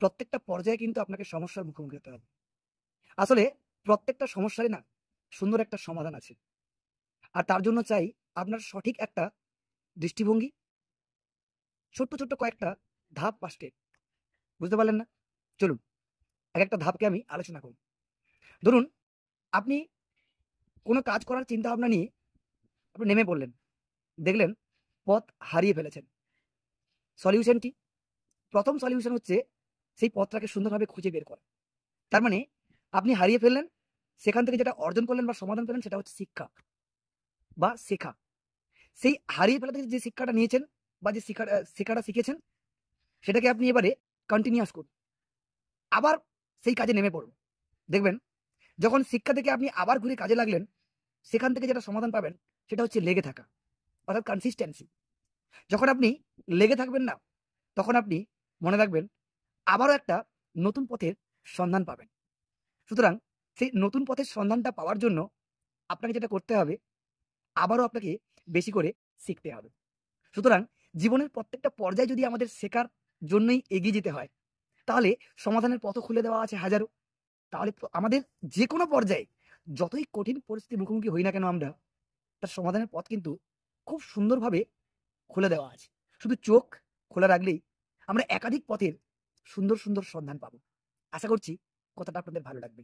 প্রত্যেকটা পর্যায়ে কিন্তু আপনাকে সমস্যার মুখোমুখি হতে হবে। আসলে প্রত্যেকটা সমস্যারই না সুন্দর একটা সমাধান আছে। আর তার জন্য চাই আপনার সঠিক একটা দৃষ্টিভঙ্গি, ছোট্ট, ছোট্ট কয়েকটা ধাপ বা স্টেপ। বুঝতে পারলেন না? চলুন একেকটা ধাপকে আমি আলোচনা করি। ধরুন আপনি কোনো কাজ করার চিন্তাভাবনা নিয়ে আপনি নেমে পড়লেন। দেখলেন পথ হারিয়ে ফেলেছেন। সলিউশন কি? ১ম সলিউশন হচ্ছে সেই পথটাকে সুন্দরভাবে খুঁজে বের করা। তার মানে আপনি হারিয়ে ফেললেন, সেখান থেকে যেটা অর্জন করলেন বা সমাধান পেলেন সেটা হচ্ছে শিক্ষা বা শেখা। সেই হারিয়ে ফেলা থেকে যে শিক্ষাটা নিয়েছেন বা যে শেখাটা শিখেছেন সেটাকে আপনি এবারে কন্টিনিউয়াস করুন। আবার সেই কাজে নেমে পড়ুন। দেখবেন যখন শিক্ষা থেকে আপনি আবার ঘুরে কাজে লাগলেন, সেখান থেকে যেটা সমাধান পাবেন সেটা হচ্ছে লেগে থাকা, অর্থাৎ কনসিস্টেন্সি। যখন আপনি লেগে থাকবেন না, তখন আপনি মনে রাখবেন আবারও একটা নতুন পথের সন্ধান পাবেন। সুতরাং সেই নতুন পথের সন্ধানটা পাওয়ার জন্য আপনাকে যেটা করতে হবে, আবারও আপনাকে বেশি করে শিখতে হবে। সুতরাং জীবনের প্রত্যেকটা পর্যায়ে যদি আমাদের শেখার জন্যই এগিয়ে যেতে হয়, তাহলে সমাধানের পথও খুলে দেওয়া আছে হাজারো। তাহলে আমাদের যে কোনো পর্যায়ে যতই কঠিন পরিস্থিতির মুখোমুখি হই না কেন আমরা, তার সমাধানের পথ কিন্তু খুব সুন্দরভাবে খুলে দেওয়া আছে। শুধু চোখ খোলা রাখলেই আমরা একাধিক পথের সুন্দর, সুন্দর সন্ধান পাবো। আশা করছি কথাটা আপনাদের ভালো লাগবে।